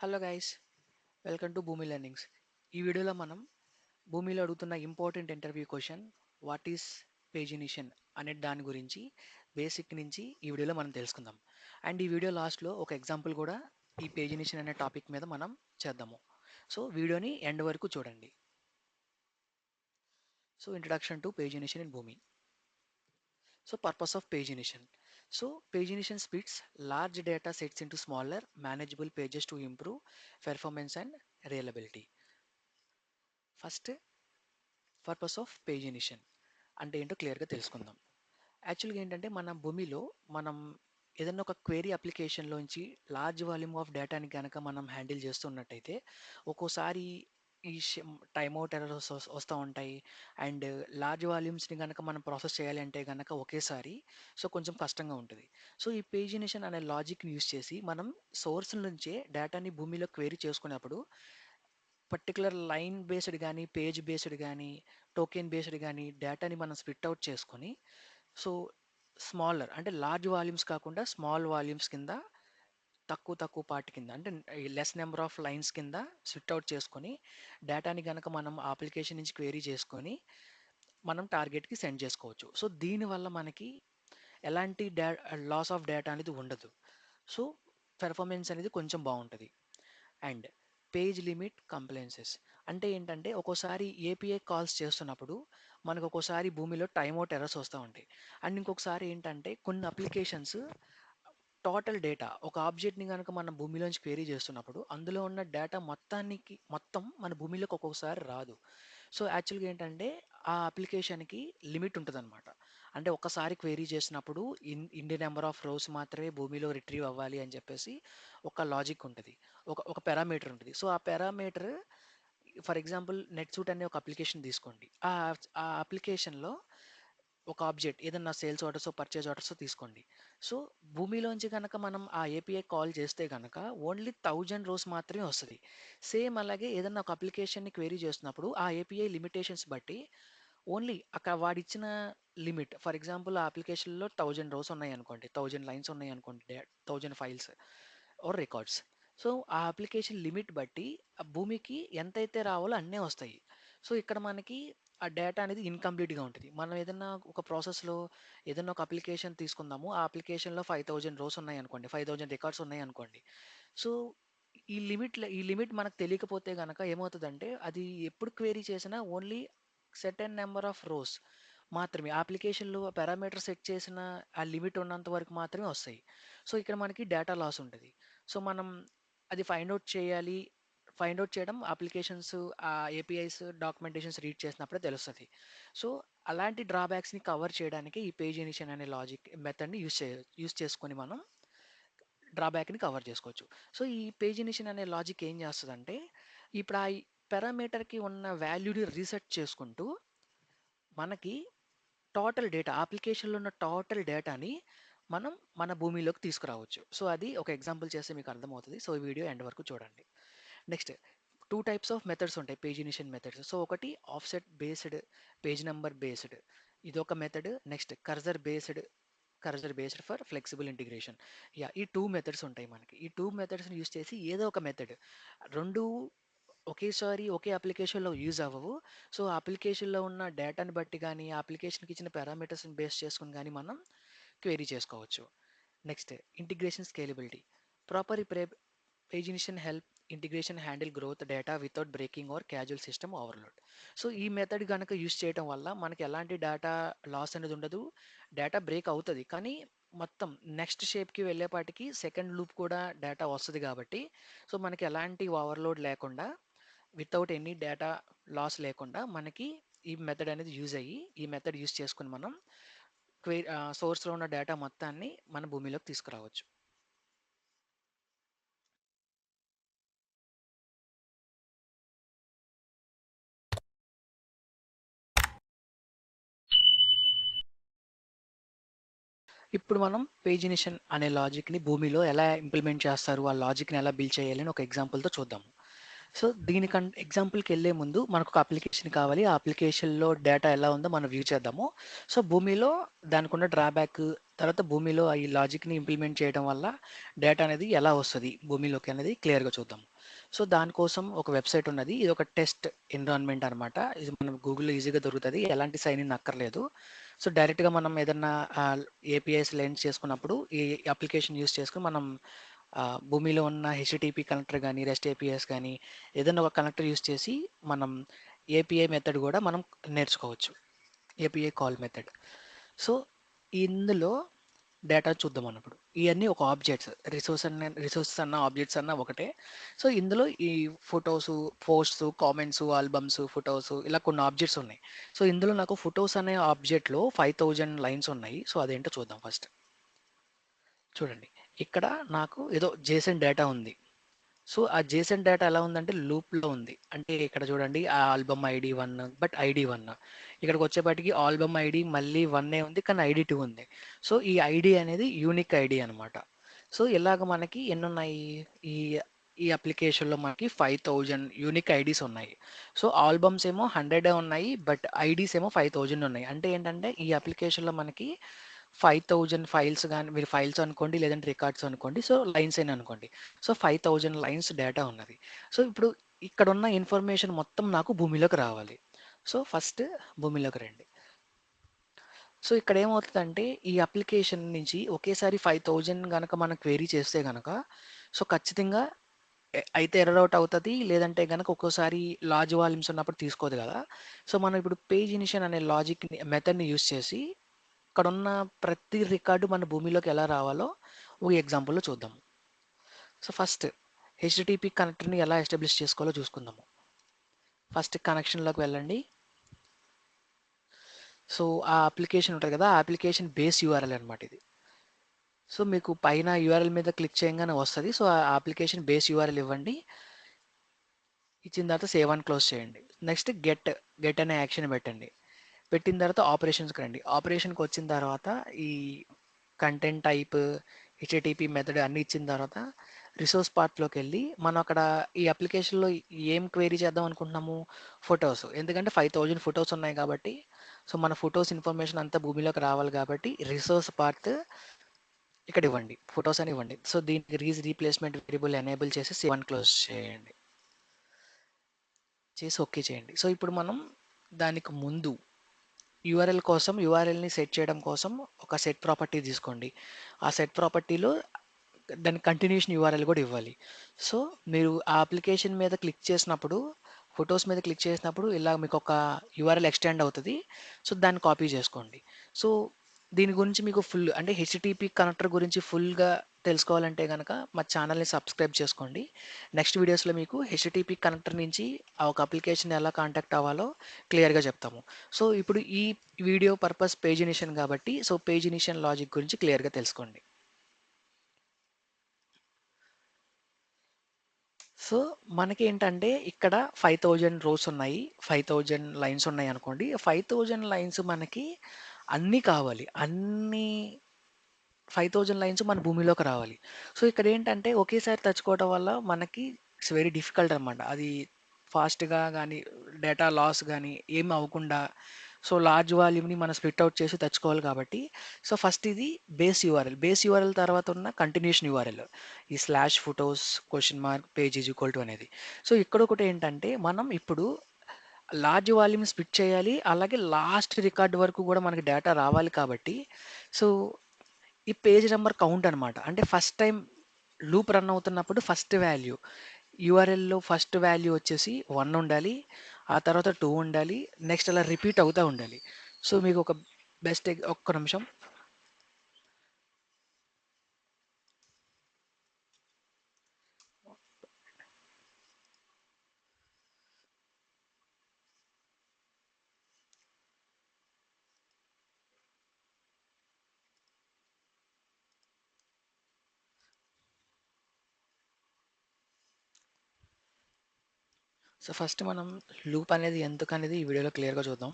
Hello guys, welcome to Bhoomi learnings. ఈ వీడియోలో మనం భూమిలో అడుగుతున్న important interview question what is pagination అనే దాని గురించి బేసిక్ నుంచి ఈ వీడియోలో మనం తెలుసుకుందాం. అండ్ ఈ వీడియో లాస్ట్లో ఒక ఎగ్జాంపుల్ కూడా ఈ పేజినిషన్ అనే టాపిక్ మీద మనం చేద్దాము. సో వీడియోని ఎండ్ వరకు చూడండి. సో ఇంట్రడక్షన్ టు పేజినిషన్ ఇన్ భూమి. So purpose of pagination. So pagination splits large data sets into smaller manageable pages to improve performance and reliability. First purpose of pagination అంటే ఏంటో క్లియర్గా తెలుసుకుందాం. యాక్చువల్గా ఏంటంటే మన భూమిలో మనం ఏదైనా ఒక క్వేరీ అప్లికేషన్లోంచి లార్జ్ వాల్యూమ్ ఆఫ్ డేటాని కనుక మనం హ్యాండిల్ చేస్తున్నట్టయితే ఒక్కోసారి ఈ టైమ్ అవుట్ ఎర్రర్స్ వస్తూ ఉంటాయి. అండ్ లార్జ్ వాల్యూమ్స్ని కనుక మనం ప్రాసెస్ చేయాలి అంటే కనుక ఒకేసారి సో కొంచెం కష్టంగా ఉంటుంది. సో ఈ పేజినేషన్ అనే లాజిక్ని యూస్ చేసి మనం సోర్స్ నుంచే డేటాని భూమిలో క్వేరీ చేసుకున్నప్పుడు పర్టికులర్ లైన్ బేస్డ్ కానీ పేజ్ బేస్డ్ కానీ టోకెన్ బేస్డ్ కానీ డేటాని మనం స్ప్లిట్ అవుట్ చేసుకొని సో స్మాలర్ అంటే లార్జ్ వాల్యూమ్స్ కాకుండా స్మాల్ వాల్యూమ్స్ కింద తక్కువ తక్కువ పార్ట్ కింద అంటే లెస్ నెంబర్ ఆఫ్ లైన్స్ కింద స్ప్లిట్ అవుట్ చేసుకొని డేటాని కనుక మనం అప్లికేషన్ నుంచి క్వేరీ చేసుకొని మనం టార్గెట్కి సెండ్ చేసుకోవచ్చు. సో దీనివల్ల మనకి ఎలాంటి లాస్ ఆఫ్ డేటా అనేది ఉండదు. సో పెర్ఫార్మెన్స్ అనేది కొంచెం బాగుంటుంది. అండ్ పేజ్ లిమిట్ కంప్లైన్సెస్ అంటే ఏంటంటే ఒక్కోసారి ఏపీఐ కాల్స్ చేస్తున్నప్పుడు మనకు ఒక్కోసారి భూమిలో టైమ్ అవుట్ ఎర్రర్స్ వస్తూ ఉంటాయి. అండ్ ఇంకొకసారి ఏంటంటే కొన్ని అప్లికేషన్స్ టోటల్ డేటా ఒక ఆబ్జెక్ట్ని కనుక మనం భూమిలోంచి క్వేరీ చేస్తున్నప్పుడు అందులో ఉన్న డేటా మొత్తం మన భూమిలోకి ఒక్కొక్కసారి రాదు. సో యాక్చువల్గా ఏంటంటే ఆ అప్లికేషన్కి లిమిట్ ఉంటుందన్నమాట. అంటే ఒక్కసారి క్వేరీ చేసినప్పుడు ఇన్ని నెంబర్ ఆఫ్ రోస్ మాత్రమే భూమిలో రిట్రీవ్ అవ్వాలి అని చెప్పేసి ఒక లాజిక్ ఉంటుంది. ఒక పారామీటర్ ఉంటుంది. సో ఆ పారామీటర్ ఫర్ ఎగ్జాంపుల్ నెట్సూట్ అనే ఒక అప్లికేషన్ తీసుకోండి. ఆ అప్లికేషన్లో ఒక ఆబ్జెక్ట్ ఏదన్నా సేల్స్ ఆర్డర్స్ పర్చేజ్ ఆర్డర్స్ తీసుకోండి. సో భూమిలోంచి కనుక మనం ఆ ఏపీఐ కాల్ చేస్తే కనుక ఓన్లీ 1000 రోస్ మాత్రమే వస్తుంది. సేమ్ అలాగే ఏదన్నా ఒక అప్లికేషన్ని క్వెరీ చేస్తున్నప్పుడు ఆ ఏపీఐ లిమిటేషన్స్ బట్టి ఓన్లీ అక్కడ వాడిచ్చిన లిమిట్ ఫర్ ఎగ్జాంపుల్ ఆ అప్లికేషన్లో 1000 రోస్ ఉన్నాయి అనుకోండి, 1000 లైన్స్ ఉన్నాయి అనుకోండి, 1000 ఫైల్స్ ఆర్ రికార్డ్స్. సో ఆ అప్లికేషన్ లిమిట్ బట్టి ఆ భూమికి ఎంతైతే రావాలో అన్నే వస్తాయి. సో ఇక్కడ మనకి ఆ డేటా అనేది ఇన్కంప్లీట్గా ఉంటుంది. మనం ఏదన్నా ఒక ప్రాసెస్లో ఏదన్నా ఒక అప్లికేషన్ తీసుకుందాము, ఆ అప్లికేషన్లో 5000 రోస్ ఉన్నాయి అనుకోండి, 5000 రికార్డ్స్ ఉన్నాయి అనుకోండి. సో ఈ లిమిట్ మనకు తెలియకపోతే కనుక ఏమవుతుందంటే అది ఎప్పుడు క్వేరీ చేసినా only certain number of rows మాత్రమే ఆ అప్లికేషన్లో పారామీటర్ సెట్ చేసిన ఆ లిమిట్ ఉన్నంత వరకు మాత్రమే వస్తాయి. సో ఇక్కడ మనకి డేటా లాస్ ఉంటుంది. సో మనం అది ఫైండ్ అవుట్ చేయాలి. ఫైండ్ అవుట్ చేయడం అప్లికేషన్స్ ఆ ఏపీఐస్ డాక్యుమెంటేషన్స్ రీడ్ చేసినప్పుడే తెలుస్తుంది. సో అలాంటి డ్రాబ్యాక్స్ని కవర్ చేయడానికి ఈ పేజ్ ఇనిషన్ అనే లాజిక్ మెథడ్ని యూస్ చేసుకొని మనం డ్రాబ్యాక్ని కవర్ చేసుకోవచ్చు. సో ఈ పేజ్ ఇనిషన్ అనే లాజిక్ ఏం చేస్తుందంటే ఇప్పుడు ఆ పారామీటర్కి ఉన్న వాల్యూని రీసెట్ చేసుకుంటూ మనకి టోటల్ డేటా అప్లికేషన్లో ఉన్న టోటల్ డేటాని మనం మన భూమిలోకి తీసుకురావచ్చు. సో అది ఒక ఎగ్జాంపుల్ చేస్తే మీకు అర్థమవుతుంది. సో ఈ వీడియో ఎండ్ వరకు చూడండి. Next two types of methods ఉంటాయి పేజినేషన్ మెథడ్స్. సో ఒకటి offset based, page number based, ఇది ఒక method. Next cursor based for flexible integration. ఈ టూ మెథడ్స్ ఉంటాయి మనకి. ఈ టూ మెథడ్స్ని యూస్ చేసి ఏదో ఒక మెథడ్ రెండు ఒకేసారి ఒకే అప్లికేషన్లో యూజ్ అవ్వవు. సో ఆ అప్లికేషన్లో ఉన్న డేటాని బట్టి కానీ ఆ అప్లికేషన్కి ఇచ్చిన పారామీటర్స్ని బేస్ చేసుకుని కానీ మనం క్వెరీ చేసుకోవచ్చు. Next integration scalability. Proper pagination help integration handle growth data without breaking or casual system overload. So ఈ మెథడ్ కనుక యూస్ చేయడం వల్ల మనకి ఎలాంటి డేటా లాస్ అనేది ఉండదు. డేటా బ్రేక్ అవుతుంది కానీ మొత్తం నెక్స్ట్ షేప్కి వెళ్ళేపాటికి సెకండ్ లూప్ కూడా డేటా వస్తుంది కాబట్టి సో మనకి ఎలాంటి ఓవర్లోడ్ లేకుండా వితౌట్ ఎనీ డేటా లాస్ లేకుండా మనకి ఈ మెథడ్ అనేది యూజ్ అయ్యి ఈ మెథడ్ యూజ్ చేసుకుని మనం సోర్స్లో ఉన్న డేటా మొత్తాన్ని మన భూమిలోకి తీసుకురావచ్చు. ఇప్పుడు మనం పేజినేషన్ అనే లాజిక్ని భూమిలో ఎలా ఇంప్లిమెంట్ చేస్తారు, ఆ లాజిక్ని ఎలా బిల్డ్ చేయాలి అని ఒక ఎగ్జాంపుల్తో చూద్దాము. సో దీనికంటే ఎగ్జాంపుల్కి వెళ్ళే ముందు మనకు ఒక అప్లికేషన్ కావాలి. ఆ అప్లికేషన్లో డేటా ఎలా ఉందో మనం వ్యూ చేద్దాము. సో భూమిలో దానికి ఉన్న డ్రాబ్యాక్ తర్వాత భూమిలో ఈ లాజిక్ని ఇంప్లిమెంట్ చేయడం వల్ల డేటా అనేది ఎలా వస్తుంది భూమిలోకి అనేది క్లియర్గా చూద్దాం. సో దానికోసం ఒక వెబ్సైట్ ఉన్నది. ఇది ఒక టెస్ట్ ఎన్విరాన్మెంట్ అనమాట. ఇది మనం గూగుల్లో ఈజీగా దొరుకుతుంది. ఎలాంటి సైన్ ఇన్ అక్కర్లేదు. సో డైరెక్ట్గా మనం ఏదన్నా ఏపీఐస్ లెన్స్ చేసుకున్నప్పుడు ఈ అప్లికేషన్ యూస్ చేసుకుని మనం భూమిలో ఉన్న హెచ్టిటిపి కనెక్టర్ కానీ రెస్ట్ ఏపీఎస్ కానీ ఏదైనా ఒక కనెక్టర్ యూస్ చేసి మనం ఏపీఐ మెథడ్ కూడా మనం నేర్చుకోవచ్చు. API call method. సో ఇందులో డేటా చూద్దాం అన్నప్పుడు ఇవన్నీ ఒక ఆబ్జెక్ట్స్ రిసోర్సెస్ అన్న ఆబ్జెక్ట్స్ అన్న ఒకటే. సో ఇందులో ఈ photos, posts, comments, albums, photos ఇలా కొన్ని ఆబ్జెక్ట్స్ ఉన్నాయి. సో ఇందులో నాకు ఫొటోస్ అనే ఆబ్జెక్ట్లో 5000 లైన్స్ ఉన్నాయి. సో అదేంటో చూద్దాం ఫస్ట్. చూడండి, ఇక్కడ నాకు ఏదో జేసన్ డేటా ఉంది. సో ఆ జేసన్ డేటా ఎలా ఉందంటే లూప్లో ఉంది. అంటే ఇక్కడ చూడండి, ఆ ఆల్బమ్ ఐడి 1 బట్ ఐడి 1. ఇక్కడికి వచ్చేపాటికి ఆల్బమ్ ఐడి మళ్ళీ 1 ఉంది కానీ ఐడి 2 ఉంది. సో ఈ ఐడి అనేది యూనిక్ ఐడి అనమాట. సో ఇలాగ మనకి ఎన్ని ఉన్నాయి, ఈ ఈ అప్లికేషన్లో మనకి 5000 యూనిక్ ఐడీస్ ఉన్నాయి. సో ఆల్బమ్స్ ఏమో 100 ఉన్నాయి బట్ ఐడీస్ ఏమో 5000 ఉన్నాయి. అంటే ఏంటంటే ఈ అప్లికేషన్లో మనకి 5000 ఫైల్స్ కానీ, మీరు ఫైల్స్ అనుకోండి లేదంటే రికార్డ్స్ అనుకోండి, సో లైన్స్ అయినా అనుకోండి. సో 5000 లైన్స్ డేటా ఉన్నది. సో ఇప్పుడు ఇక్కడ ఉన్న ఇన్ఫర్మేషన్ మొత్తం నాకు భూమిలోకి రావాలి. సో ఫస్ట్ భూమిలోకి రండి. సో ఇక్కడ ఏమవుతుందంటే ఈ అప్లికేషన్ నుంచి ఒకేసారి 5000 గనక మనం క్వెరీ చేస్తే గనక సో ఖచ్చితంగా అయితే ఎర్రర్ అవుట్ అవుతుంది. లేదంటే గనక ఒక్కోసారి లార్జ్ వాల్యూమ్స్ ఉన్నప్పుడు తీసుకోదు కదా. సో మనం ఇప్పుడు పేజ్ ఇనిషన్ అనే లాజిక్ మెథడ్ని యూస్ చేసి ఇక్కడున్న ప్రతి రికార్డు మన భూమిలోకి ఎలా రావాలో ఒక ఎగ్జాంపుల్లో చూద్దాం. సో ఫస్ట్ హెచ్టిటిపి కనెక్టర్ని ఎలా ఎస్టాబ్లిష్ చేసుకోవాలో చూసుకుందాము. ఫస్ట్ కనెక్షన్లోకి వెళ్ళండి. సో ఆ అప్లికేషన్ ఉంటుంది కదా, ఆ అప్లికేషన్ బేస్ యూఆర్ఎల్ అనమాట ఇది. సో మీకు పైన యూఆర్ఎల్ మీద క్లిక్ చేయగానే వస్తుంది. సో ఆ అప్లికేషన్ బేస్ యూఆర్ఎల్ ఇవ్వండి. ఇచ్చిన తర్వాత సేవ్ అని క్లోజ్ చేయండి. నెక్స్ట్ గెట్ అనే యాక్షన్ పెట్టండి. పెట్టిన తర్వాత ఆపరేషన్స్కి రండి. ఆపరేషన్కి వచ్చిన తర్వాత ఈ కంటెంట్ టైప్, హెచ్టిటిపి మెథడ్ అన్ని ఇచ్చిన తర్వాత రిసోర్స్ పార్ట్లోకి వెళ్ళి మనం అక్కడ ఈ అప్లికేషన్లో ఏం క్వెరీ చేద్దాం అనుకుంటున్నాము, ఫొటోస్. ఎందుకంటే 5000 ఫొటోస్ ఉన్నాయి కాబట్టి సో మన ఫొటోస్ ఇన్ఫర్మేషన్ అంతా భూమిలోకి రావాలి కాబట్టి రిసోర్స్ పార్ట్ ఇక్కడ ఇవ్వండి, ఫొటోస్ అని ఇవ్వండి. సో దీనికి రీప్లేస్మెంట్ వేరియబుల్ ఎనేబుల్ చేసి సేవ్ అని క్లోజ్ చేయండి. చేసి ఓకే చేయండి. సో ఇప్పుడు మనం దానికి ముందు యూఆర్ఎల్ కోసం యూఆర్ఎల్ని సెట్ చేయడం కోసం ఒక సెట్ ప్రాపర్టీ తీసుకోండి. ఆ సెట్ ప్రాపర్టీలో దాని కంటిన్యూషన్ యూఆర్ఎల్ కూడా ఇవ్వాలి. సో మీరు ఆ అప్లికేషన్ మీద క్లిక్ చేసినప్పుడు, ఫొటోస్ మీద క్లిక్ చేసినప్పుడు ఇలా మీకు ఒక యూఆర్ఎల్ ఎక్స్టెండ్ అవుతుంది. సో దాన్ని కాపీ చేసుకోండి. సో దీని గురించి మీకు ఫుల్ అంటే హెచ్టిటిపి కనెక్టర్ గురించి ఫుల్గా తెలుసుకోవాలంటే కనుక మా ఛానల్ని సబ్స్క్రైబ్ చేసుకోండి. నెక్స్ట్ వీడియోస్లో మీకు హెచ్టిటిపి కనెక్టర్ నుంచి ఆ ఒక అప్లికేషన్ ఎలా కాంటాక్ట్ అవ్వాలో క్లియర్గా చెప్తాము. సో ఇప్పుడు ఈ వీడియో పర్పస్ పేజ్ ఇనిషన్ కాబట్టి సో పేజ్ ఇనిషన్ లాజిక్ గురించి క్లియర్గా తెలుసుకోండి. సో మనకేంటంటే ఇక్కడ 5000 రోస్ ఉన్నాయి, 5000 లైన్స్ ఉన్నాయి అనుకోండి. 5000 లైన్స్ మనకి అన్నీ కావాలి. అన్నీ 5000 లైన్స్ మన భూమిలోకి రావాలి. సో ఇక్కడేంటంటే ఒకేసారి తెచ్చుకోవడం వల్ల మనకి ఇట్స్ వెరీ డిఫికల్ట్ అనమాట. అది ఫాస్ట్‌గా గానీ, డేటా లాస్ గానీ ఏమి అవ్వకుండా సో లార్జ్ వాల్యూమ్‌ని మనం స్ప్లిట్ ఔట్ చేసి తెచ్చుకోవాలి కాబట్టి సో ఫస్ట్ ఇది బేస్ యూఆర్ఎల్. బేస్ యూఆర్ఎల్ తర్వాత ఉన్న కంటిన్యూషన్ యూఆర్ఎల్. ఈ slash photos question mark page is equal to అనేది. సో ఇక్కడొకటి ఏంటంటే మనం ఇప్పుడు లార్జ్ వాల్యూమ్ స్ప్లిట్ చేయాలి. అలాగే లాస్ట్ రికార్డ్ వరకు కూడా మనకి డేటా రావాలి కాబట్టి సో ఈ పేజ్ నెంబర్ కౌంట్ అనమాట. అంటే ఫస్ట్ టైం లూప్ రన్ అవుతున్నప్పుడు ఫస్ట్ వాల్యూ యూఆర్ఎల్‌లో ఫస్ట్ వాల్యూ వచ్చేసి 1 ఉండాలి. ఆ తర్వాత 2 ఉండాలి. నెక్స్ట్ అలా రిపీట్ అవుతా ఉండాలి. సో మీకు ఒక ఒక్క నిమిషం. సో ఫస్ట్ మనం లూప్ అనేది ఎందుకనేది ఈ వీడియోలో క్లియర్‌గా చూద్దాం.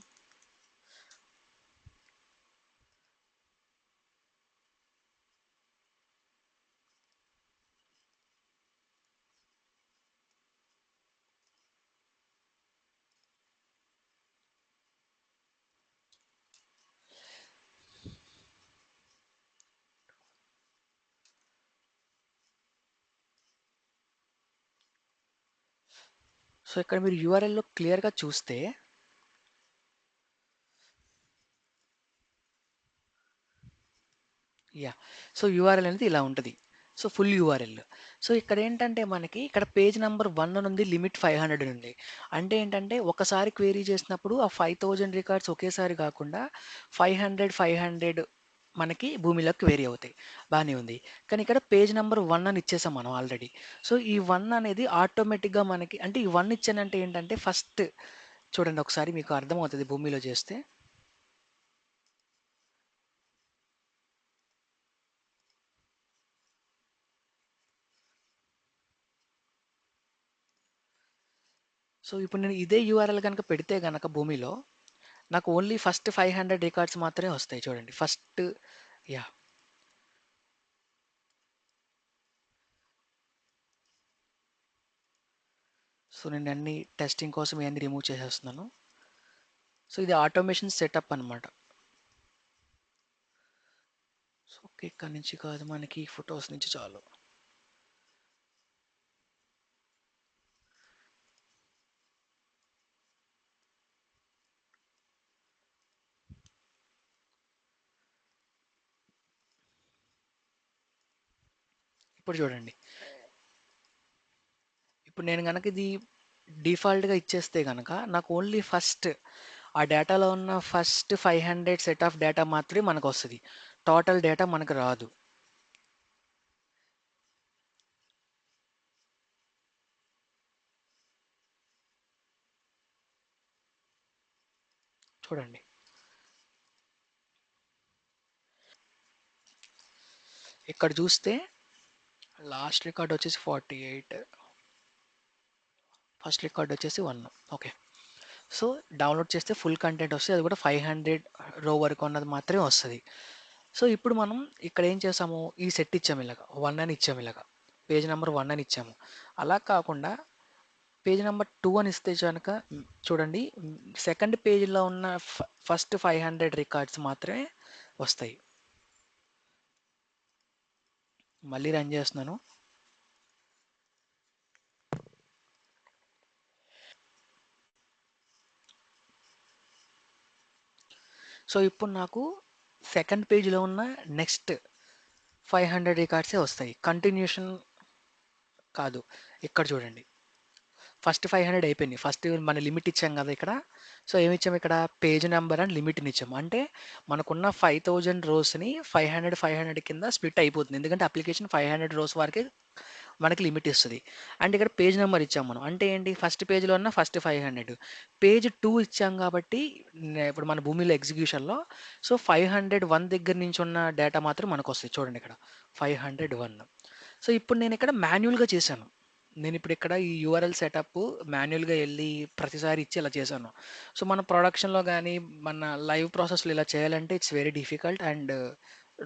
సో ఇక్కడ మీరు యూఆర్ఎల్లో క్లియర్గా చూస్తే యా సో యూఆర్ఎల్ అనేది ఇలా ఉంటుంది. So full URL. సో ఇక్కడ ఏంటంటే మనకి ఇక్కడ పేజ్ నెంబర్ 1 నుండి లిమిట్ 500 ఉంది. అంటే ఏంటంటే ఒకసారి క్వెరీ చేసినప్పుడు ఆ 5000 రికార్డ్స్ ఒకేసారి కాకుండా 500, 500 మనకి భూమిలోకి క్వెరీ అవుతాయి. బానే ఉంది. కానీ ఇక్కడ పేజ్ నెంబర్ 1 అని ఇచ్చేసాం మనం ఆల్రెడీ. సో ఈ 1 అనేది ఆటోమేటిక్‌గా మనకి అంటే ఈ 1 ఇచ్చానంటే ఏంటంటే ఫస్ట్ చూడండి ఒకసారి మీకు అర్థమవుతది భూమిలో చేస్తే. సో ఇప్పుడు నేను ఇదే యూఆర్ఎల్ గనుక పెడితే గనక భూమిలో నాకు ఓన్లీ ఫస్ట్ 500 రికార్డ్స్ మాత్రమే వస్తాయి చూడండి. First yeah! సో నేను అన్ని టెస్టింగ్ కోసం ఇవన్నీ రిమూవ్ చేసేస్తున్నాను. సో ఇది ఆటోమేషన్ సెటప్ అనమాట. So okay. ఇక్కడి నుంచి కాదు మనకి ఫోటోస్ నుంచి చాలు. ఇప్పుడు చూడండి. ఇప్పుడు నేను గనక ఇది డిఫాల్ట్‌గా ఇచ్చేస్తే గనక నాకు ఓన్లీ ఫస్ట్ ఆ డేటాలో ఉన్న ఫస్ట్ 500 సెట్ ఆఫ్ డేటా మాత్రమే మనకొస్తది. టోటల్ డేటా మనకు రాదు. చూడండి. ఇక్కడ చూస్తే లాస్ట్ రికార్డ్ వచ్చేసి 48, ఫస్ట్ రికార్డ్ వచ్చేసి 1. ఓకే. సో డౌన్లోడ్ చేస్తే ఫుల్ కంటెంట్ వస్తుంది. అది కూడా 500 రో వరకు ఉన్నది మాత్రమే వస్తుంది. సో ఇప్పుడు మనం ఇక్కడ ఏం చేసాము ఈ సెట్ ఇచ్చాము ఇలాగా 1 అని ఇచ్చాము ఇలాగా పేజ్ నెంబర్ 1 అని ఇచ్చాము. అలా కాకుండా పేజ్ నెంబర్ 2 అని ఇస్తే కనుక చూడండి సెకండ్ పేజ్లో ఉన్న ఫస్ట్ 500 రికార్డ్స్ మాత్రమే వస్తాయి. మళ్ళీ రన్ చేస్తున్నాను. సో ఇప్పుడు నాకు సెకండ్ పేజ్లో ఉన్న నెక్స్ట్ 500 రికార్డ్సే వస్తాయి. కంటిన్యూషన్ కాదు. ఇక్కడ చూడండి. ఫస్ట్ 500 అయిపోయినాయి. ఫస్ట్ మన లిమిట్ ఇచ్చాం కదా ఇక్కడ. సో ఏమి ఇచ్చాము ఇక్కడ పేజ్ నెంబర్ అని లిమిట్ని ఇచ్చాము. అంటే మనకున్న 5000 రోస్ని 500, 500 కింద స్ప్లిట్ అయిపోతుంది. ఎందుకంటే అప్లికేషన్ 500 రోస్ వరకే మనకి లిమిట్ ఇస్తుంది. అండ్ ఇక్కడ పేజ్ నెంబర్ ఇచ్చాం మనం. అంటే ఏంటి ఫస్ట్ పేజ్లో ఉన్న ఫస్ట్ 500 పేజ్ 2 ఇచ్చాం కాబట్టి ఇప్పుడు మన భూమిలో ఎగ్జిక్యూషన్లో సో 501 దగ్గర నుంచి ఉన్న డేటా మాత్రం మనకు వస్తుంది. చూడండి ఇక్కడ 501. సో ఇప్పుడు నేను ఇక్కడ మాన్యువల్గా చేశాను. నేను ఇప్పుడు ఇక్కడ ఈ యూఆర్ఎల్ సెటప్ మాన్యువల్గా వెళ్ళి ప్రతిసారి ఇచ్చి ఇలా చేశాను. సో మన ప్రొడక్షన్లో కానీ మన లైవ్ ప్రాసెస్లో ఇలా చేయాలంటే it's very difficult and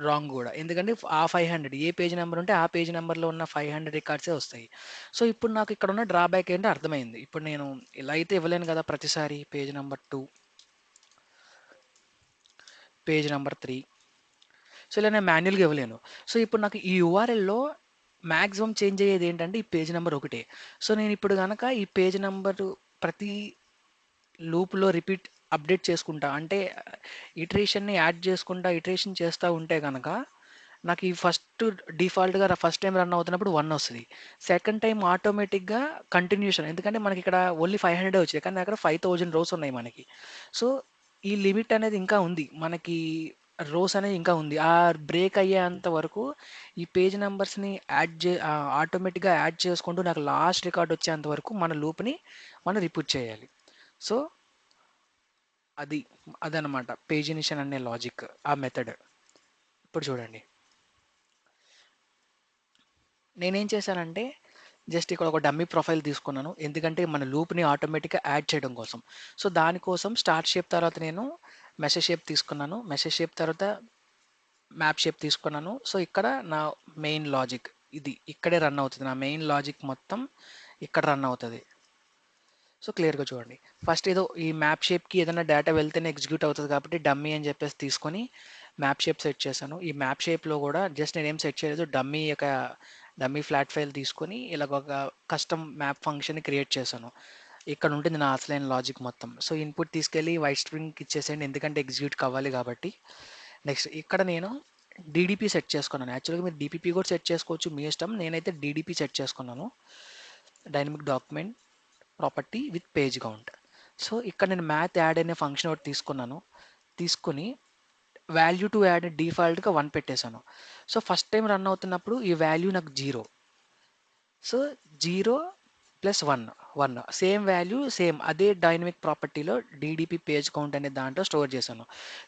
wrong కూడా. ఎందుకంటే ఆ 500 ఏ పేజ్ నెంబర్ ఉంటే ఆ పేజ్ నెంబర్లో ఉన్న 500 రికార్డ్సే వస్తాయి. సో ఇప్పుడు నాకు ఇక్కడ ఉన్న డ్రాబ్యాక్ ఏంటో అర్థమైంది. ఇప్పుడు నేను ఇలా అయితే ఇవ్వలేను కదా ప్రతిసారి page number 2, page number 3. So ఇలా నేను మాన్యువల్గా ఇవ్వలేను. సో ఇప్పుడు నాకు ఈ యూఆర్ఎల్లో మ్యాక్సిమం చేంజ్ అయ్యేది ఏంటంటే ఈ పేజ్ నెంబర్ ఒకటే. సో నేను ఇప్పుడు కనుక ఈ పేజ్ నెంబర్ ప్రతి లూప్లో రిపీట్ అప్డేట్ చేసుకుంటా అంటే ఇటరేషన్ని యాడ్ చేసుకుంటా ఇటరేషన్ చేస్తూ ఉంటే కనుక నాకు ఈ ఫస్ట్ డిఫాల్ట్గా ఫస్ట్ టైం రన్ అవుతున్నప్పుడు 1 వస్తుంది. సెకండ్ టైం ఆటోమేటిక్గా కంటిన్యూషన్ ఎందుకంటే మనకి ఇక్కడ ఓన్లీ 500 వచ్చింది కానీ అక్కడ 5000 రోస్ ఉన్నాయి మనకి. సో ఈ లిమిట్ అనేది ఇంకా ఉంది మనకి. రోస్ అనేది ఇంకా ఉంది. ఆ బ్రేక్ అయ్యేంత వరకు ఈ పేజ్ నెంబర్స్ని ఆటోమేటిక్గా యాడ్ చేసుకుంటూ నాకు లాస్ట్ రికార్డ్ వచ్చేంత వరకు మన లూప్ని మనం రిపీట్ చేయాలి. సో అది అదనమాట పేజినిషన్ అనే లాజిక్ ఆ మెథడ్. ఇప్పుడు చూడండి నేనేం చేశానంటే జస్ట్ ఇక్కడ ఒక డమ్మీ ప్రొఫైల్ తీసుకున్నాను. ఎందుకంటే మన లూప్ని ఆటోమేటిక్గా యాడ్ చేయడం కోసం. సో దానికోసం స్టార్ట్ షేప్ తర్వాత నేను మెసేజ్ షేప్ తీసుకున్నాను. మెసేజ్ షేప్ తర్వాత మ్యాప్ షేప్ తీసుకున్నాను. సో ఇక్కడ నా మెయిన్ లాజిక్ ఇది ఇక్కడే రన్ అవుతుంది. నా మెయిన్ లాజిక్ మొత్తం ఇక్కడ రన్ అవుతుంది. సో క్లియర్గా చూడండి. ఫస్ట్ ఏదో ఈ మ్యాప్ షేప్కి ఏదైనా డేటా వెళ్తేనే ఎగ్జిక్యూట్ అవుతుంది కాబట్టి డమ్మీ అని చెప్పేసి తీసుకొని మ్యాప్ షేప్ సెట్ చేశాను. ఈ మ్యాప్ షేప్లో కూడా జస్ట్ నేనేం సెట్ చేయలేదు. డమ్మీ ఫ్లాట్ ఫైల్ తీసుకొని ఇలాగ ఒక కస్టమ్ మ్యాప్ ఫంక్షన్ని క్రియేట్ చేశాను. ఇక్కడ ఉంటుంది నా అసలైన లాజిక్ మొత్తం. సో ఇన్పుట్ తీసుకెళ్ళి వైట్ స్ట్రింగ్కి ఇచ్చేసేయండి, ఎందుకంటే ఎగ్జిక్యూట్ కావాలి కాబట్టి. నెక్స్ట్ ఇక్కడ నేను డీడీపీ సెట్ చేసుకున్నాను. యాక్చువల్గా మీరు డీపీపీ కూడా సెట్ చేసుకోవచ్చు, మీ ఇష్టం. నేనైతే డీడీపీ సెట్ చేసుకున్నాను, dynamic document property with page count. So ఇక్కడ నేను మ్యాథ్ యాడ్ అనే ఫంక్షన్ ఒకటి తీసుకున్నాను. తీసుకుని వాల్యూ టు యాడ్ డిఫాల్ట్గా 1 పెట్టేశాను. సో ఫస్ట్ టైం రన్ అవుతున్నప్పుడు ఈ వాల్యూ నాకు 0. So 0 plus 1 same value, same అదే డైనమిక్ ప్రాపర్టీలో డీడీపీ పేజ్ కౌంట్ అనే దాంట్లో స్టోర్ చేశాను.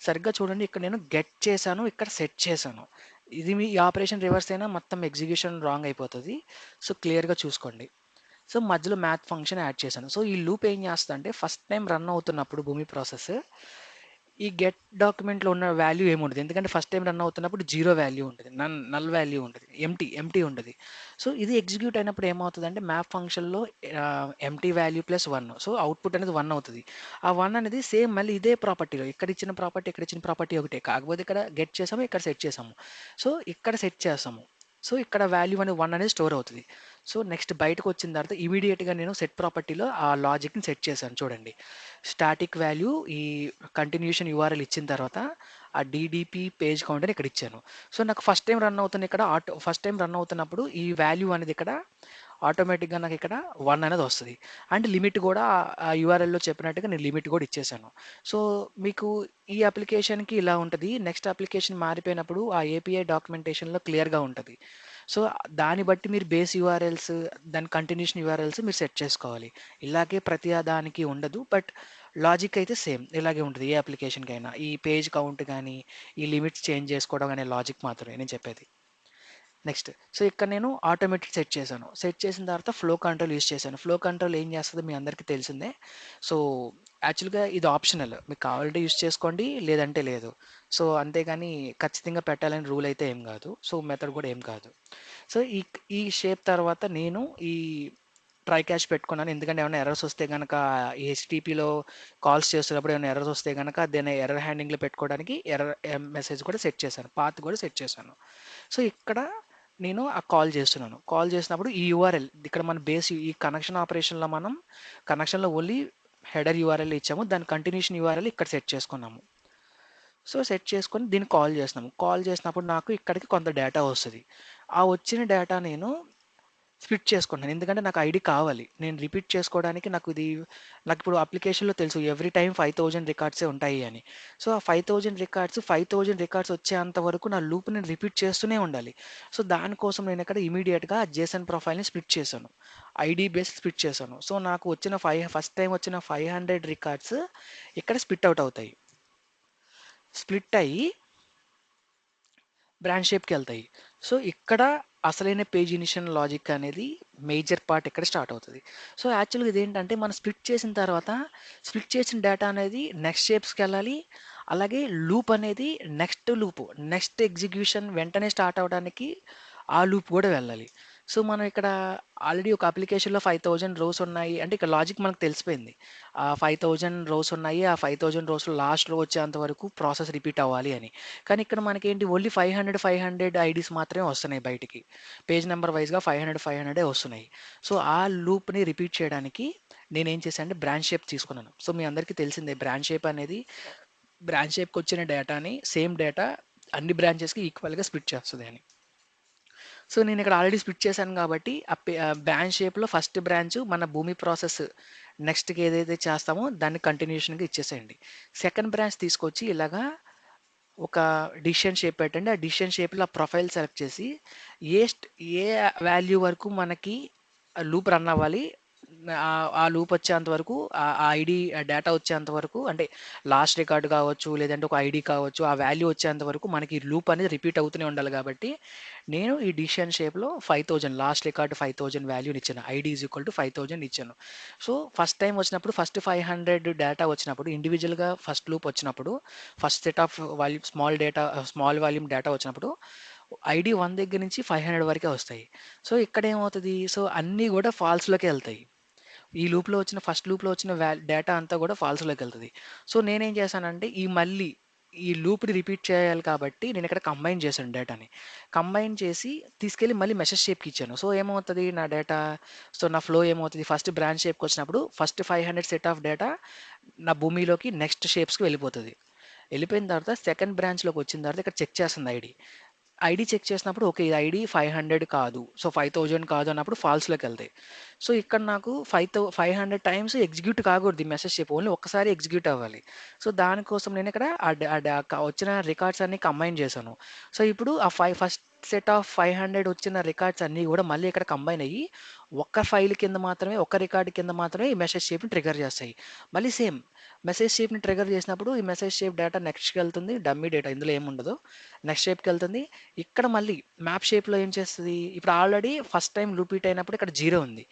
సరిగ్గా చూడండి, ఇక్కడ నేను గెట్ చేశాను, ఇక్కడ సెట్ చేశాను. ఇది మీ ఈ ఆపరేషన్ రివర్స్ అయినా మొత్తం ఎగ్జిక్యూషన్ రాంగ్ అయిపోతుంది. సో క్లియర్గా చూసుకోండి. సో మధ్యలో మ్యాథ్ ఫంక్షన్ యాడ్ చేశాను. సో ఈ లూప్ ఏం చేస్తుందంటే ఫస్ట్ టైం రన్ అవుతున్నప్పుడు భూమి ప్రాసెస్ ఈ గెట్ డాక్యుమెంట్లో ఉన్న వాల్యూ ఏముండదు, ఎందుకంటే ఫస్ట్ టైం రన్ అవుతున్నప్పుడు 0 వాల్యూ ఉంటుంది, నల్ వాల్యూ ఉంటుంది, ఎంటీ ఉంటుంది. సో ఇది ఎగ్జిక్యూట్ అయినప్పుడు ఏమవుతుందంటే మ్యాప్ ఫంక్షన్లో empty value plus 1, so output అనేది 1 అవుతుంది. ఆ 1 అనేది సేమ్ మళ్ళీ ఇదే ప్రాపర్టీలో ఇక్కడ ఇచ్చిన ప్రాపర్టీ ఒకటే, కాకపోతే ఇక్కడ గెట్ చేసాము, ఇక్కడ సెట్ చేసాము. సో ఇక్కడ సెట్ చేస్తాము. సో ఇక్కడ వాల్యూ అనేది 1 అనేది స్టోర్ అవుతుంది. సో నెక్స్ట్ బయటకు వచ్చిన తర్వాత ఇమీడియట్గా నేను సెట్ ప్రాపర్టీలో ఆ లాజిక్ని సెట్ చేశాను. చూడండి, స్టాటిక్ వాల్యూ ఈ కంటిన్యూషన్ యూఆర్ఎల్ ఇచ్చిన తర్వాత ఆ డీడీపీ పేజ్ కౌంట్ అని ఇక్కడ ఇచ్చాను. సో నాకు ఫస్ట్ టైం రన్ అవుతున్న ఇక్కడ ఫస్ట్ టైం రన్ అవుతున్నప్పుడు ఈ వాల్యూ అనేది ఇక్కడ ఆటోమేటిక్గా నాకు ఇక్కడ 1 అనేది వస్తుంది. అండ్ లిమిట్ కూడా ఆ యూఆర్ఎల్లో చెప్పినట్టుగా నేను లిమిట్ కూడా ఇచ్చేసాను. సో మీకు ఈ అప్లికేషన్కి ఇలా ఉంటుంది. నెక్స్ట్ అప్లికేషన్ మారిపోయినప్పుడు ఆ ఏపీఐ డాక్యుమెంటేషన్లో క్లియర్గా ఉంటుంది. సో దాన్ని బట్టి మీరు బేస్ యూఆర్ఎల్స్, దాని కంటిన్యూషన్ యూఆర్ఎల్స్ మీరు సెట్ చేసుకోవాలి. ఇలాగే ప్రతి దానికి ఉండదు, బట్ లాజిక్ అయితే సేమ్ ఇలాగే ఉంటుంది ఏ అప్లికేషన్కైనా. ఈ పేజ్ కౌంట్ కానీ ఈ లిమిట్స్ చేంజ్ చేసుకోవడం అనే లాజిక్ మాత్రమే నేను చెప్పేది. నెక్స్ట్, సో ఇక్కడ నేను ఆటోమేటిక్ సెట్ చేశాను. సెట్ చేసిన తర్వాత ఫ్లో కంట్రోల్ యూస్ చేశాను. ఫ్లో కంట్రోల్ ఏం చేస్తుందో మీ అందరికీ తెలిసిందే. సో యాక్చువల్గా ఇది ఆప్షనల్, మీకు కావాలంటే యూస్ చేసుకోండి, లేదంటే లేదు. సో అంతేగాని ఖచ్చితంగా పెట్టాలని రూల్ అయితే ఏం కాదు. సో మెథడ్ కూడా ఏం కాదు. సో ఈ షేప్ తర్వాత నేను ఈ ట్రై క్యాచ్ పెట్టుకున్నాను, ఎందుకంటే ఏమైనా ఎర్రర్స్ వస్తే కనుక ఈ హెచ్టిపిలో కాల్స్ చేస్తున్నప్పుడు ఏమైనా ఎర్రర్స్ వస్తే కనుక దాన్ని ఎర్రర్ హ్యాండింగ్లో పెట్టుకోవడానికి ఎర్రర్ మెసేజ్ కూడా సెట్ చేశాను, పాత్ కూడా సెట్ చేశాను. సో ఇక్కడ నేను ఆ కాల్ చేస్తున్నాను. కాల్ చేసినప్పుడు ఈ యూఆర్ఎల్ ఇక్కడ మన బేస్ ఈ కనెక్షన్ ఆపరేషన్లో మనం కనెక్షన్లో ఓన్లీ హెడర్ యూఆర్ఎల్ ఇచ్చాము, దాని కంటిన్యూషన్ యూఆర్ఎల్ ఇక్కడ సెట్ చేసుకున్నాము. సో సెట్ చేసుకొని దీన్ని కాల్ చేస్తున్నాము. కాల్ చేసినప్పుడు నాకు ఇక్కడికి కొంత డేటా వస్తుంది. ఆ వచ్చిన డేటా నేను స్ప్లిట్ చేసుకుంటాను, ఎందుకంటే నాకు ఐడి కావాలి. నేను రిపీట్ చేసుకోవడానికి నాకు ఇప్పుడు అప్లికేషన్లో తెలుసు ఎవ్రీ టైం 5000 రికార్డ్సే ఉంటాయి అని. సో ఆ 5000 రికార్డ్స్ వచ్చేంత వరకు నా లూప్ నేను రిపీట్ చేస్తూనే ఉండాలి. సో దానికోసం నేను ఇక్కడ ఇమీడియట్గా జేసన్ ప్రొఫైల్ని స్ప్లిట్ చేశాను, ఐడి బేస్ స్ప్లిట్ చేశాను. సో నాకు వచ్చిన ఫస్ట్ టైం వచ్చిన 500 రికార్డ్స్ ఇక్కడ స్ప్లిట్ అవుట్ అవుతాయి. స్ప్లిట్ అయ్యి బ్రాంచ్ షేప్కి వెళ్తాయి. సో ఇక్కడ అసలైన పేజ్ ఇనిషియల్ లాజిక్ అనేది మేజర్ పార్ట్ ఇక్కడ స్టార్ట్ అవుతుంది. సో యాక్చువల్గా ఇదేంటంటే మనం స్ప్లిట్ చేసిన తర్వాత స్ప్లిట్ చేసిన డేటా అనేది నెక్స్ట్ షేప్స్కి వెళ్ళాలి. అలాగే లూప్ అనేది నెక్స్ట్ ఎగ్జిక్యూషన్ వెంటనే స్టార్ట్ అవ్వడానికి ఆ లూప్ కూడా వెళ్ళాలి. సో మనం ఇక్కడ ఆల్రెడీ ఒక అప్లికేషన్లో 5000 రోస్ ఉన్నాయి అంటే ఇక్కడ లాజిక్ మనకు తెలిసిపోయింది. ఆ 5000 రోస్ ఉన్నాయి, ఆ 5000 రోస్లో లాస్ట్ రో వచ్చేంత వరకు ప్రాసెస్ రిపీట్ అవ్వాలి అని. కానీ ఇక్కడ మనకేంటి ఓన్లీ 500 ఐడీస్ మాత్రమే వస్తున్నాయి బయటికి, పేజ్ నెంబర్ వైజ్గా 500 వస్తున్నాయి. సో ఆ లూప్ని రిపీట్ చేయడానికి నేనేం చేశాను అంటే బ్రాంచ్ షేప్ తీసుకున్నాను. సో మీ అందరికీ తెలిసిందే బ్రాంచ్ షేప్ అనేది బ్రాంచ్ షేప్కి వచ్చిన డేటాని సేమ్ డేటా అన్ని బ్రాంచెస్కి ఈక్వల్గా స్ప్లిట్ చేస్తుంది అని. సో నేను ఇక్కడ ఆల్రెడీ స్ప్లిట్ చేశాను కాబట్టి ఆ బ్రాంచ్ షేప్లో ఫస్ట్ బ్రాంచ్ మన భూమి ప్రాసెస్ నెక్స్ట్కి ఏదైతే చేస్తామో దాన్ని కంటిన్యూషన్గా ఇచ్చేసేయండి. సెకండ్ బ్రాంచ్ తీసుకొచ్చి ఇలాగా ఒక డిసిషన్ షేప్ పెట్టండి. ఆ డిసిషన్ షేప్లో ఆ ప్రొఫైల్ సెలెక్ట్ చేసి ఏ ఏ వాల్యూ వరకు మనకి లూప్ రన్ అవ్వాలి, ఆ లూప్ వచ్చేంత వరకు ఆ ఐడి డేటా వచ్చేంత వరకు, అంటే లాస్ట్ రికార్డ్ కావచ్చు లేదంటే ఒక ఐడి కావచ్చు, ఆ వాల్యూ వచ్చేంత వరకు మనకి లూప్ అనేది రిపీట్ అవుతూనే ఉండాలి. కాబట్టి నేను ఈ డిసిషన్ షేప్లో 5000 లాస్ట్ రికార్డ్ 5000 వాల్యూని ఇచ్చాను, ఐడి ఈజ్ ఈక్వల్ టు 5000 ఇచ్చాను. సో ఫస్ట్ టైం వచ్చినప్పుడు ఫస్ట్ 500 డేటా వచ్చినప్పుడు ఇండివిజువల్గా ఫస్ట్ లూప్ వచ్చినప్పుడు first set of volume small volume data వచ్చినప్పుడు ఐడి 1 దగ్గర నుంచి 500 వరకే వస్తాయి. సో ఇక్కడ ఏమవుతుంది, సో అన్నీ కూడా ఫాల్స్లోకి వెళ్తాయి. ఈ ఫస్ట్ లూప్లో వచ్చిన డేటా అంతా కూడా ఫాల్స్లోకి వెళ్తుంది. సో నేనేం చేశానంటే ఈ మళ్ళీ ఈ లూప్‌ని రిపీట్ చేయాలి కాబట్టి నేనిక్కడ కంబైన్ చేశాను డేటాని. కంబైన్ చేసి తీసుకెళ్ళి మళ్ళీ మెసేజ్ షేప్‌కి ఇచ్చాను. సో, ఏమవుతది నా డేటా నా ఫ్లో ఏమవుతది ఫస్ట్ బ్రాంచ్ షేప్‌కొచ్చినప్పుడు ఫస్ట్ 500 సెట్ ఆఫ్ డేటా నా భూమిలోకి నెక్స్ట్ షేప్స్‌కి వెళ్ళిపోతది. వెళ్ళిపోయిన తర్వాత సెకండ్ బ్రాంచ్‌లోకి వచ్చిన తర్వాత ఇక్కడ చెక్ చేస్తుంది ఐడీ. ఐడీ చెక్ చేసినప్పుడు ఓకే. ఇది ఐడీ 500 కాదు. సో, 5000 కాదు అన్నప్పుడు ఫాల్స్‌లోకెళ్తాయి. సో, ఇక్కడ నాకు 500 టైమ్స్ ఎగ్జిక్యూట్ కాకూడదు ఈ మెసేజ్ షేప్. ఓన్లీ ఒక్కసారి ఎగ్జిక్యూట్ అవ్వాలి. సో, దానికోసం నేనిక్కడ ఆ డ ఆ డ క వచ్చిన రికార్డ్స్ అన్నీ కంబైన్ చేశాను. సో, ఇప్పుడు ఆ ఫస్ట్ సెట్ ఆఫ్ 500 వచ్చిన రికార్డ్స్ అన్నీ గూడా మళ్ళీ ఇక్కడ కంబైన్ అయ్యి, ఒక్క ఫైల్ కింద మాత్రమే, ఒక్క రికార్డ్ కింద మాత్రమే ఈ మెసేజ్ షేప్‌ని ట్రిగ్గర్ చేస్తాయి. మళ్ళీ సేమ్ మెసేజ్ షేప్‌ని ట్రిగ్గర్ చేసినప్పుడు ఈ మెసేజ్ షేప్ డేటా నెక్స్ట్‌కెళ్తుంది. డమ్మీ డేటా ఇందులో ఏముండదు. నెక్స్ట్ షేప్‌కెళ్తుంది. ఇక్కడ మళ్ళీ మ్యాప్ షేప్‌లో ఏం చేస్తది? ఇప్పుడు ఆల్రెడీ ఫస్ట్ టైమ్ రిపీట్ అయినప్పుడు ఇక్కడ 0 ఉంది.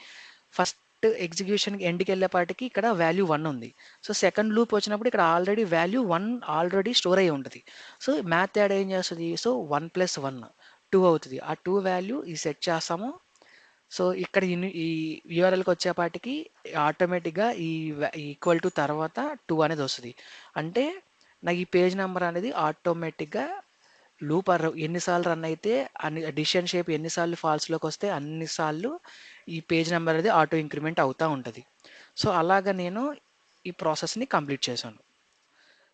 ఫస్ట్ ఎగ్జిక్యూషన్‌కి ఎండ్‌కెళ్ళేపాటికి ఇక్కడ వాల్యూ 1 ఉంది. సో, సెకండ్ లూప్ వచ్చినప్పుడు ఇక్కడ ఆల్రెడీ వాల్యూ 1 ఆల్రెడీ స్టోర్ అయ్యి ఉంటది. సో, మ్యాథ్ యాడ్ ఏం చేస్తది? సో, 1 + 1 2 అవుతది. ఆ 2 వాల్యూ ఈ సెట్ చేస్తాము. సో, ఇక్కడ ఈ యూఆర్ఎల్‌కి వచ్చేపాటికి ఆటోమేటిక్‌గా ఈక్వల్ టు తర్వాత 2 అనేది వస్తది. అంటే నాకు ఈ పేజ్ నంబర్ అనేది ఆటోమేటిక్‌గా లూప్ ఎన్ని సార్లు రన్ అయితే అన్ని డిసిషన్ షేప్ ఎన్ని సార్లు ఫాల్స్‌లోకి వస్తే అన్ని సార్లు ఈ పేజ్ నంబర్ అనేది ఆటో ఇంక్రిమెంట్ అవుతా ఉంటది. సో, అలాగా నేను ఈ ప్రాసెస్‌ని కంప్లీట్ చేశాను.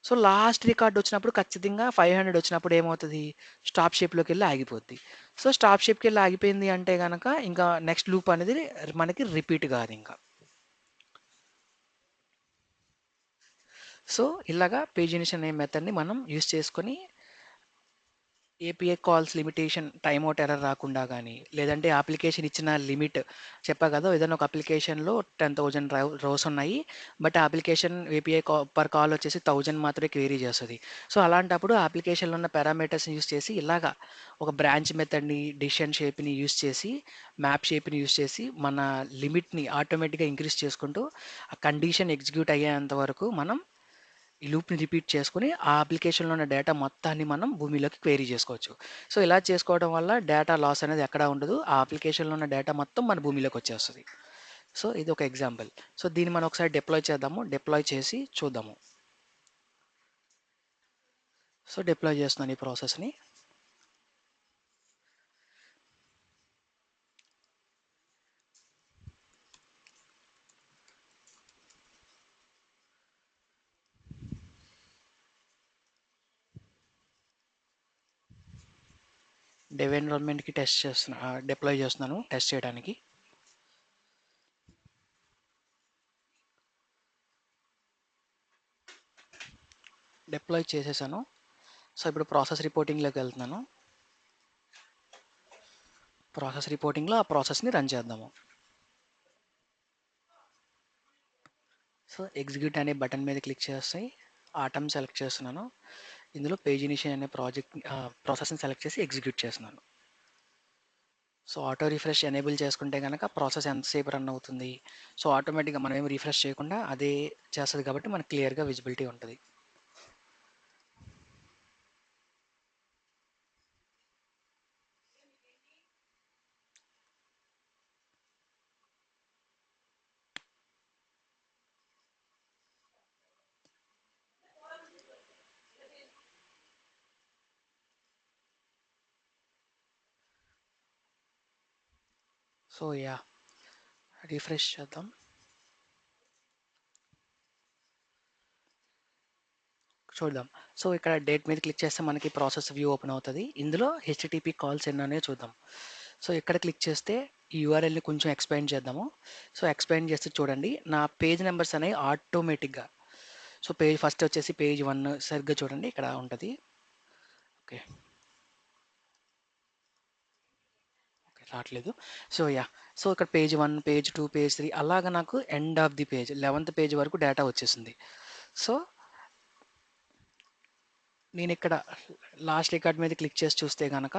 సో, లాస్ట్ రికార్డ్ వచ్చినప్పుడు ఖచ్చితంగా 500 వచ్చినప్పుడు ఏమవుతది? స్టాప్ షేప్‌లోకెళ్ళి ఆగిపోద్ది. సో, స్టాప్ షేప్‌కెళ్ళి ఆగిపోయింది అంటే గనక ఇంకా నెక్స్ట్ లూప్ అనేది మనకి రిపీట్ కాదింక. సో, ఇలాగా పేజినేషన్ అనే మెథడ్‌ని మనం యూజ్ చేసుకొని API calls limitation time out error రాకుండా గానీ, లేదంటే అప్లికేషన్ ఇచ్చిన లిమిట్ చెప్పా కదా! ఏదైనా ఒక అప్లికేషన్‌లో 10,000 రోస్ ఉన్నాయి. బట్ ఆ అప్లికేషన్ ఏపీఐ పర్ కాల్ వచ్చేసి 1000 మాత్రమే క్వెరీ చేస్తది. సో, అలాంటప్పుడు ఆ అప్లికేషన్‌లో ఉన్న పారామీటర్స్‌ని యూజ్ చేసి ఇలాగా ఒక బ్రాంచ్ మెథడ్‌ని, డిసిషన్ షేప్‌ని యూజ్ చేసి, మ్యాప్ షేప్‌ని యూజ్ చేసి మన లిమిట్‌ని ఆటోమేటిక్‌గా ఇంక్రీజ్ చేసుకుంటూ, ఆ కండిషన్ ఎగ్జిక్యూట్ అయ్యేంత వరకు మనం ఈ లూప్‌ని రిపీట్ చేసుకొని, ఆ అప్లికేషన్‌లో ఉన్న డేటా మొత్తాన్ని మనం భూమిలోకి క్వెరీ చేసుకోవచ్చు. సో, ఇలా చేసుకోవడం వల్ల డేటా లాస్ అనేది ఎక్కడా ఉండదు. ఆ అప్లికేషన్‌లో ఉన్న డేటా మొత్తం మన భూమిలోకి వచ్చేస్తది. సో, ఇది ఒక ఎగ్జాంపుల్. సో, దీన్ని మనం ఒకసారి డిప్లాయ్ చేద్దాము. డిప్లాయ్ చేసి చూద్దాము. సో, డిప్లాయ్ చేస్తున్నాను ఈ ప్రాసెస్‌ని. డెవ్ ఎన్విరాన్మెంట్‌కి డిప్లాయ్ చేస్తున్నాను టెస్ట్ చేయడానికి. డిప్లాయ్ చేసేసాను. సో, ఇప్పుడు ప్రాసెస్ రిపోర్టింగ్‌లోకి వెళ్తున్నాను. ప్రాసెస్ రిపోర్టింగ్‌లో ఆ ప్రాసెస్‌ని రన్ చేద్దాము. సో, ఎగ్జిక్యూట్ అనే బటన్ మీద క్లిక్ చేసి ఆటమ్ సెలెక్ట్ చేస్తున్నాను. ఇందులో పేజ్ ఇనిషియల్ అనే ప్రాసెస్‌ని సెలెక్ట్ చేసి ఎగ్జిక్యూట్ చేస్తున్నాను. సో, ఆటో రిఫ్రెష్ ఎనేబుల్ చేసుకుంటే గనక ప్రాసెస్ ఎంతసేపు రన్ అవుతుంది. సో, ఆటోమేటిక్‌గా మనం ఏమి రిఫ్రెష్ చేయకుండా అదే చేస్తది కాబట్టి మనకు క్లియర్‌గా విజిబిలిటీ ఉంటది. So, yeah! రిఫ్రెష్ చేద్దాం. చూద్దాం. సో, ఇక్కడ డేట్ మీద క్లిక్ చేస్తే మనకి ప్రాసెస్ వ్యూ ఓపెన్ అవుతది. ఇందులో హెచ్‌టిటిపి కాల్స్ ఎన్నన్నాయో చూద్దాం. సో, ఇక్కడ క్లిక్ చేస్తే ఈ యూఆర్ఎల్‌ని కొంచెం ఎక్స్‌పాండ్ చేద్దాము. సో, ఎక్స్‌పాండ్ చేస్తే చూడండి నా పేజ్ నంబర్స్ అనేవి ఆటోమేటిక్‌గా సో, ఫస్ట్ వచ్చేసి పేజ్ 1 సరిగ్గా చూడండి ఇక్కడ ఉంటది. ఓకే. ఓకే. రాట్లేదు. So, yeah! సో, ఇక్కడ పేజ్ 1, పేజ్ 2, పేజ్ 3 అలాగా నాకు ఎండ్ ఆఫ్ ది పేజ్ 11థ్ పేజ్ వరకు డేటా వచ్చేసింది. సో, నేనిక్కడ లాస్ట్ రికార్డ్ మీద క్లిక్ చేసి చూస్తే గనక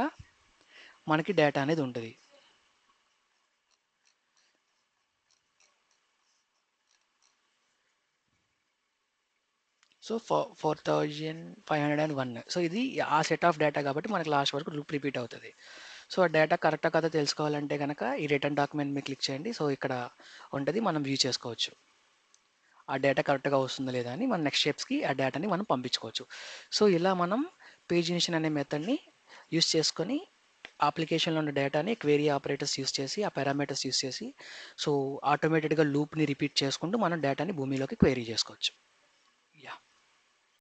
మనకి డేటా అనేది ఉంటది. సో, 4501 సో, ఇది ఆ సెట్ ఆఫ్ డేటా కాబట్టి మనకి లాస్ట్ వరకు లూప్ రిపీట్ అవుతది. సో, ఆ డేటా కరెక్టా కాదో తెలుసుకోవాలంటే గనక ఈ రిటర్న్ డాక్యుమెంట్ మీద క్లిక్ చేయండి. సో, ఇక్కడ ఉంటది మనం వ్యూ చేసుకోవచ్చు. ఆ డేటా కరెక్ట్గా వస్తుందా లేదా అని మన నెక్స్ట్ స్టెప్స్కి ఆ డేటాని మనం పంపించుకోవచ్చు. సో ఇలా మనం పేజినేషన్ అనే మెథడ్ని యూస్ చేసుకొని అప్లికేషన్లో ఉన్న డేటాని క్వేరీ ఆపరేటర్స్ యూస్ చేసి ఆ పారామీటర్స్ యూస్ చేసి సో ఆటోమేటెడ్గా లూప్ని రిపీట్ చేసుకుంటూ మనం డేటాని భూమిలోకి క్వేరీ చేసుకోవచ్చు.